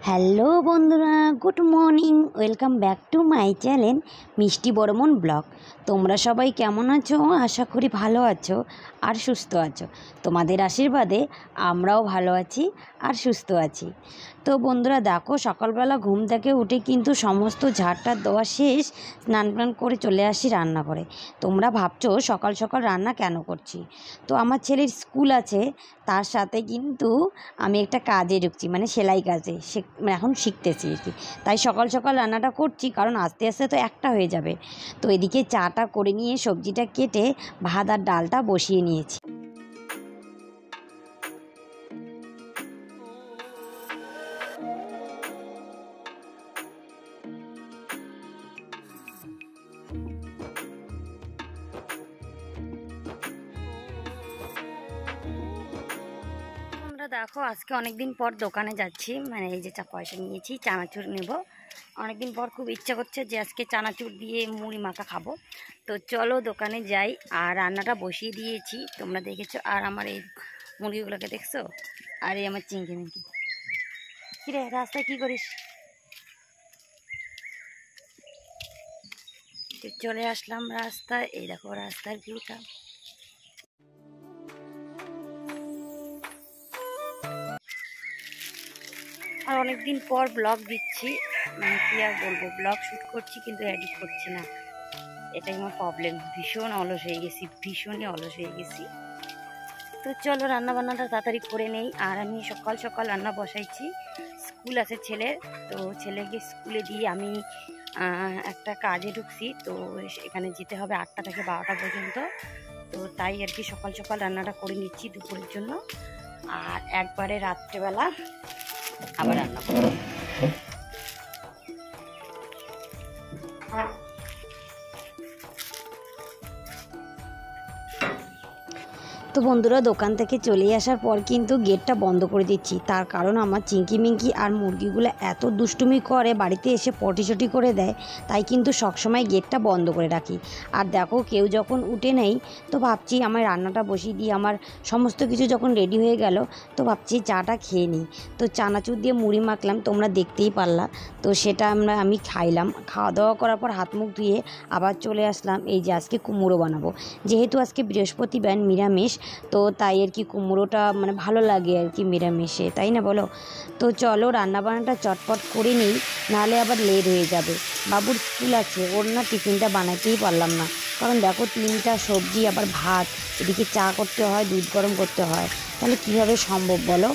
Hello বন্ধুরা, good morning. Welcome back to my channel মিষ্টি Barman blog. তোমরা সবাই কেমন আছো? আশা করি ভালো আছো আর সুস্থ আছো। তোমাদের আশীর্বাদে আমরাও ভালো আছি আর সুস্থ আছি। তো বন্ধুরা দেখো, সকালবেলা ঘুম থেকে উঠে কিন্তু সমস্ত ঝাড়টা দেওয়া শেষ, স্নান টান করে চলে আসি রান্নাঘরে। তোমরা ভাবছো সকাল সকাল রান্না কেন করছি? তো আমার ছেলের স্কুল আছে, তার সাথে কিন্তু আমি একটা কাজে ঢুকছি, মানে সেলাই কাজে এখন শিখতেছি আর কি। তাই সকাল সকাল রান্নাটা করছি, কারণ আস্তে আস্তে তো একটা হয়ে যাবে। তো এদিকে চাটা করে নিয়ে সবজিটা কেটে ভাত আর ডালটা বসিয়ে নিয়েছি। আমরা দেখো আজকে অনেকদিন পর দোকানে যাচ্ছি, মানে এই যে পয়সা নিয়েছি, চানাচুর নেব। অনেকদিন পর খুব ইচ্ছা করছে যে আজকে চানাচুর দিয়ে মুড়ি মাখা খাবো। তো চলো দোকানে যাই। আর রান্নাটা বসিয়ে দিয়েছি, তোমরা দেখেছো। আর আমার এই মুরগিগুলোকে দেখছো, আর এই আমার চিংকি মিঙ্কি। কিরে রাস্তায় কি করিস? চলে আসলাম রাস্তায়, এই দেখো রাস্তার ভিউটা। আর অনেকদিন পর ব্লগ দিচ্ছি, মানে কি আর বলবো, ব্লগ শ্যুট করছি কিন্তু এডিট করছি না। এটাই আমার প্রবলেম। ভীষণ অলস হয়ে গেছি, ভীষণই অলস হয়ে গেছি। তো চলো রান্না বান্নাটা তাড়াতাড়ি করে নেই। আর আমি সকাল সকাল রান্না বসাইছি, স্কুল আছে ছেলের। তো ছেলেকে স্কুলে দিয়ে আমি একটা কাজে ঢুকছি। তো এখানে যেতে হবে 8টা থেকে 12টা পর্যন্ত। তো তাই আর কি সকাল সকাল রান্নাটা করে নিচ্ছি দুপুরের জন্য। আর একবারে রাত্রেবেলা আবার রান্না করবো। তো বন্ধুরা দোকান থেকে চলে আসার পর কিন্তু গেটটা বন্ধ করে দিচ্ছি, তার কারণ আমার চিংকি মিঙ্কি আর মুরগিগুলো এত দুষ্টুমি করে, বাড়িতে এসে পটিচটি করে দেয়। তাই কিন্তু সবসময় গেটটা বন্ধ করে রাখি। আর দেখো কেউ যখন উঠে নেই, তো ভাবছি আমার রান্নাটা বসিয়ে দিয়ে আমার সমস্ত কিছু যখন রেডি হয়ে গেল, তো ভাবছি চাটা খেয়ে নিই। তো চানাচুর দিয়ে মুড়ি মাখলাম, তোমরা দেখতেই পারলা। তো সেটা আমি খাইলাম। খাওয়া দাওয়া করার পর হাত মুখ ধুয়ে আবার চলে আসলাম। এই যে আজকে কুমড়ো বানাবো, যেহেতু আজকে বৃহস্পতিবার নিরামিষ। তো তাই আর কি কুমড়োটা মানে ভালো লাগে আর কি নিরামিষে, তাই না বলো? তো চলো রান্নাবান্নাটা চটপট করে নিই, নাহলে আবার লেট হয়ে যাবে। বাবুর স্কুল আছে, ওর না টিফিনটা বানাতেই পারলাম না। কারণ দেখো 3টা সবজি আবার ভাত, এদিকে চা করতে হয়, দুধ গরম করতে হয়, তাহলে কীভাবে সম্ভব বলো?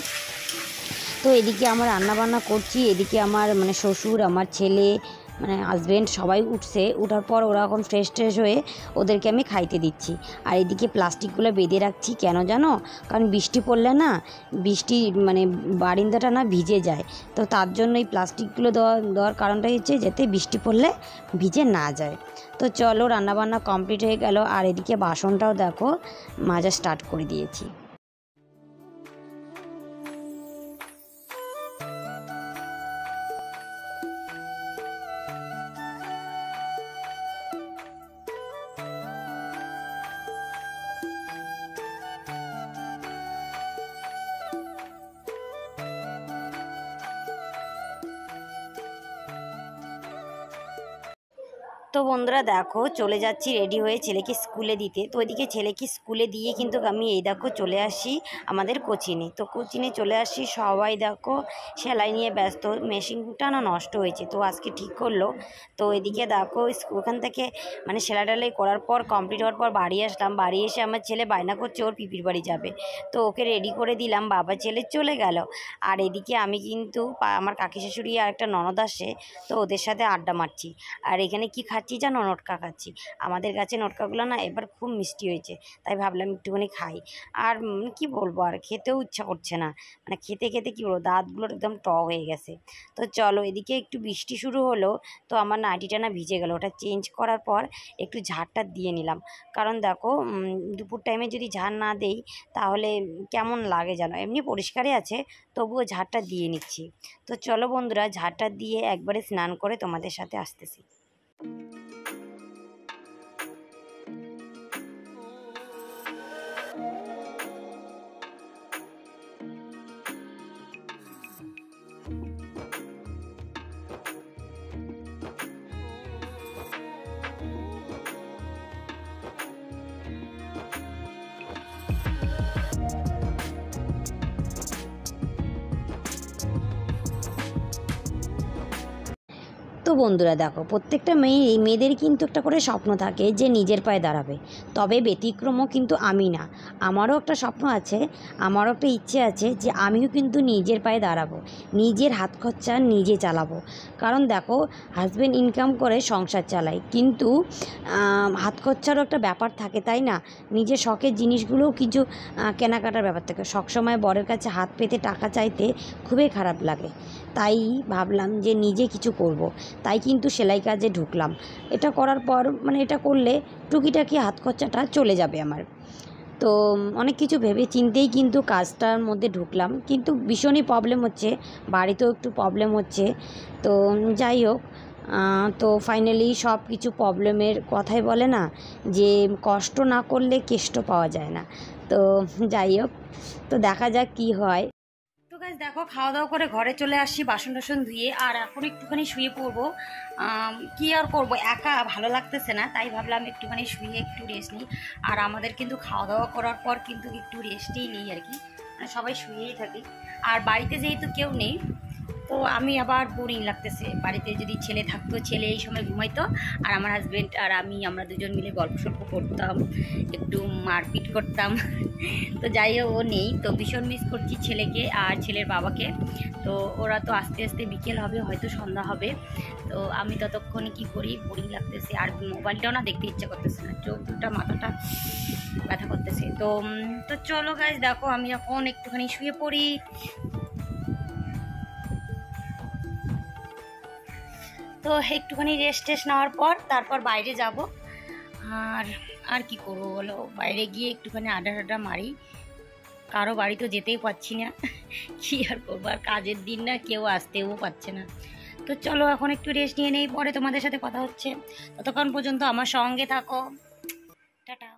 তো এদিকে আমার রান্নাবান্না করছি, এদিকে আমার মানে শ্বশুর, আমার ছেলে, মানে হাজব্যান্ড সবাই উঠছে। ওঠার পর ওরা এখন ফ্রেশ ট্রেশ হয়ে ওদেরকে আমি খাইতে দিচ্ছি। আর এদিকে প্লাস্টিকগুলো বেঁধে রাখছি, কেন জানো? কারণ বৃষ্টি পড়লে না, বৃষ্টি মানে বারিন্দাটা না ভিজে যায়। তো তার জন্য এই প্লাস্টিকগুলো দেওয়ার কারণটাই হচ্ছে যাতে বৃষ্টি পড়লে ভিজে না যায়। তো চলো রান্নাবান্না কমপ্লিট হয়ে গেল। আর এদিকে বাসনটাও দেখো মাজা স্টার্ট করে দিয়েছি। তো বন্ধুরা দেখো চলে যাচ্ছি রেডি হয়ে ছেলেকে স্কুলে দিতে। তো ওইদিকে ছেলেকে স্কুলে দিয়ে কিন্তু আমি এই দেখো চলে আসি আমাদের কোচিনে। তো কোচিনে চলে আসি, সবাই দেখো সেলাই নিয়ে ব্যস্ত। মেশিনটা না নষ্ট হয়েছে, তো আজকে ঠিক করলো। তো এদিকে দেখো ওখান থেকে মানে সেলাই টেলাই করার পর কমপ্লিট হওয়ার পর বাড়ি আসলাম। বাড়ি এসে আমার ছেলে বায়না করছে ওর পিপির বাড়ি যাবে। তো ওকে রেডি করে দিলাম, বাবা ছেলে চলে গেল। আর এদিকে আমি কিন্তু আমার কাকি শাশুড়ি আর একটা ননদ আসে, তো ওদের সাথে আড্ডা মারছি। আর এখানে কি খাচ্ছি জানো? নোটকা খাচ্ছি। আমাদের গাছে নোটকাগুলো না এবার খুব মিষ্টি হয়েছে, তাই ভাবলাম একটুখানি খাই। আর কি বলবো, আর খেতেও ইচ্ছা করছে না, মানে খেতে খেতে কী বলবো, দাঁতগুলো একদম হয়ে গেছে। তো চলো এদিকে একটু বৃষ্টি শুরু হলো, তো আমার নাইটিটা না ভিজে গেল। ওটা চেঞ্জ করার পর একটু ঝাড়টা দিয়ে নিলাম, কারণ দেখো দুপুর টাইমে যদি ঝাড় না দেই তাহলে কেমন লাগে জানো? এমনি পরিষ্কারই আছে, তবুও ঝাড়টা দিয়ে নিচ্ছি। তো চলো বন্ধুরা ঝাড়টা দিয়ে একবারে স্নান করে তোমাদের সাথে আসতেছি। বন্ধুরা দেখো, প্রত্যেকটা মেয়েদের কিন্তু একটা করে স্বপ্ন থাকে যে নিজের পায়ে দাঁড়াবে। তবে ব্যতিক্রমও কিন্তু আমি না। আমারও একটা স্বপ্ন আছে, আমারও একটা ইচ্ছে আছে যে আমিও কিন্তু নিজের পায়ে দাঁড়াবো, নিজের হাত খরচা নিজে চালাবো। কারণ দেখো, হাজব্যান্ড ইনকাম করে সংসার চালায়, কিন্তু হাত খরচারও একটা ব্যাপার থাকে, তাই না? নিজের শখের জিনিসগুলোও কিছু কেনাকাটার ব্যাপার থাকে। সবসময় বরের কাছে হাত পেতে টাকা চাইতে খুবই খারাপ লাগে। তাই ভাবলাম যে নিজে কিছু করব। তাই কিন্তু সেলাই কাজে ঢুকলাম। এটা করার পর মানে এটা করলে টুকিটাকি হাত খরচাটা চলে যাবে আমার। তো অনেক কিছু ভেবে চিন্তেই কিন্তু কাজটার মধ্যে ঢুকলাম, কিন্তু ভীষণই প্রবলেম হচ্ছে, বাড়িতেও একটু প্রবলেম হচ্ছে। তো যাই হোক, তো ফাইনালি সব কিছু প্রবলেমের কথাই বলে না যে কষ্ট না করলে কেষ্ট পাওয়া যায় না। তো যাই হোক, তো দেখা যাক কি হয়। তো গাইস দেখো, খাওয়া দাওয়া করে ঘরে চলে আসছি বাসন টাসন ধুয়ে, আর এখন একটুখানি শুয়ে পড়বো। কি আর করবো, একা ভালো লাগতেছে না, তাই ভাবলাম একটুখানি শুয়ে একটু রেস্ট নিই। আর আমাদের কিন্তু খাওয়া দাওয়া করার পর কিন্তু একটু রেস্টেই নেই আর কি, মানে সবাই শুয়েই থাকি। আর বাড়িতে যেহেতু কেউ নেই, তো আমি আবার বোরিং লাগতেছে। বাড়িতে যদি ছেলে থাকতো, ছেলে এই সময় ঘুমাইতো, আর আমার হাজব্যান্ড আর আমরা দুজন মিলে গল্প সল্প করতাম, একটু মারপিট করতাম। তো যাই হোক, ও নেই, তো ভীষণ মিস করছি ছেলেকে আর ছেলের বাবাকে। তো ওরা তো আস্তে আস্তে বিকেল হবে, হয়তো সন্ধ্যা হবে। তো আমি ততক্ষণে কি করি, বোরিং লাগতেছে, আর মোবাইলটাও না দেখতে ইচ্ছা করতেছে না, চোখ দুটা মাথাটা ব্যথা করতেছে। তো তো চলো গাইস দেখো, আমি এখন একটুখানি শুয়ে পড়ি। তো একটুখানি রেস্ট টেস্ট নেওয়ার পর তারপর বাইরে যাব। আর আর কি করবো বলো, বাইরে গিয়ে একটুখানি আড্ডা মারি। কারো বাড়ি তো যেতেই পারছি না, কি আর করবো, আর কাজের দিন না, কেউ আসতেও পারছে না। তো চলো এখন একটু রেস্ট নিয়ে নেই, পরে তোমাদের সাথে কথা হচ্ছে। ততক্ষণ পর্যন্ত আমার সঙ্গে থাকো। টাটা।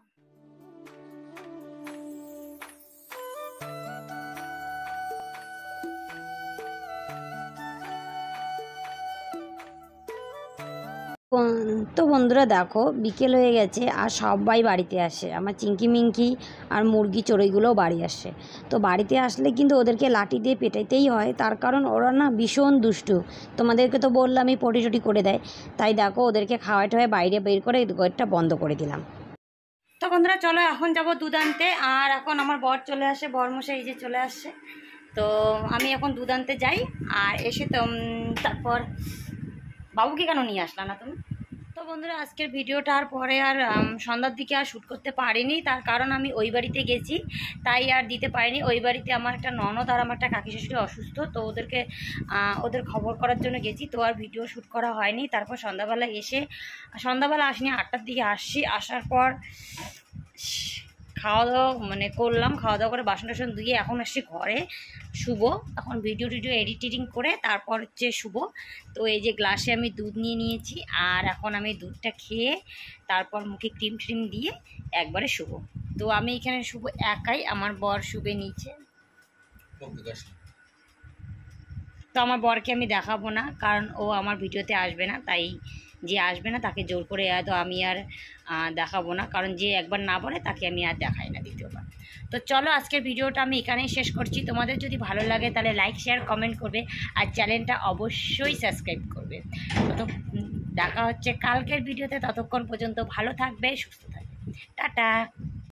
তো বন্ধুরা দেখো, বিকেল হয়ে গেছে আর সবাই বাড়িতে আসে, আমার চিংকি মিঙ্কি আর মুরগি চড়ুইগুলোও বাড়ি আসে। তো বাড়িতে আসলে কিন্তু ওদেরকে লাঠি দিয়ে পেটাইতেই হয়, তার কারণ ওরা না ভীষণ দুষ্টু। তোমাদেরকে তো বললামই পটিচটি করে দেয়। তাই দেখো, ওদেরকে খাওয়াই ঠাওয়াই বাইরে বের করে গেটটা বন্ধ করে দিলাম। তো বন্ধুরা চলো, এখন যাব দুধ আনতে। আর এখন আমার বর চলে আসে, বরমশাই এই যে চলে আসছে। তো আমি এখন দুধ আনতে যাই, আর এসে তো তারপর বাবুকে কেন নিয়ে আসলা না তুমি? তো বন্ধুরা আজকের ভিডিওটা আর পরে আর সন্ধ্যার দিকে আর শ্যুট করতে পারিনি, তার কারণ আমি ওই বাড়িতে গেছি, তাই আর দিতে পারিনি। ওই বাড়িতে আমার একটা ননদ আর আমার একটা কাকি শাশুড়ি অসুস্থ, তো ওদেরকে ওদের খবর করার জন্য গেছি, তো আর ভিডিও শ্যুট করা হয়নি। তারপর সন্ধ্যাবেলা আসিনি, 8টার দিকে আসছি। আসার পর খাওয়া দাওয়া মানে করলাম, খাওয়া দাওয়া করে বাসন টাসন ধুয়ে এখন আসছি ঘরে শুভ। এখন ভিডিও এডিটিং করে তারপর হচ্ছে শুভ। তো এই যে গ্লাসে আমি দুধ নিয়ে নিয়েছি, আর এখন আমি দুধটা খেয়ে তারপর মুখে ক্রিম ট্রিম দিয়ে একবারে শুভ। তো আমি এখানে শুভ একাই, আমার বর শুভে নিচে। তো আমার বরকে আমি দেখাবো না, কারণ ও আমার ভিডিওতে আসবে না, তাই যে আসবে না তাকে জোর করে তো আমি আর দেখাবো না, কারণ যে একবার না বলে তাকে আমি আর দেখাই না দ্বিতীয়বার। তো চলো, আজকের ভিডিওটা আমি এখানেই শেষ করছি। তোমাদের যদি ভালো লাগে তাহলে লাইক শেয়ার কমেন্ট করবে, আর চ্যানেলটা অবশ্যই সাবস্ক্রাইব করবে। তো দেখা হচ্ছে কালকের ভিডিওতে, ততক্ষণ পর্যন্ত ভালো থাকবে, সুস্থ থাকবে, টাটা।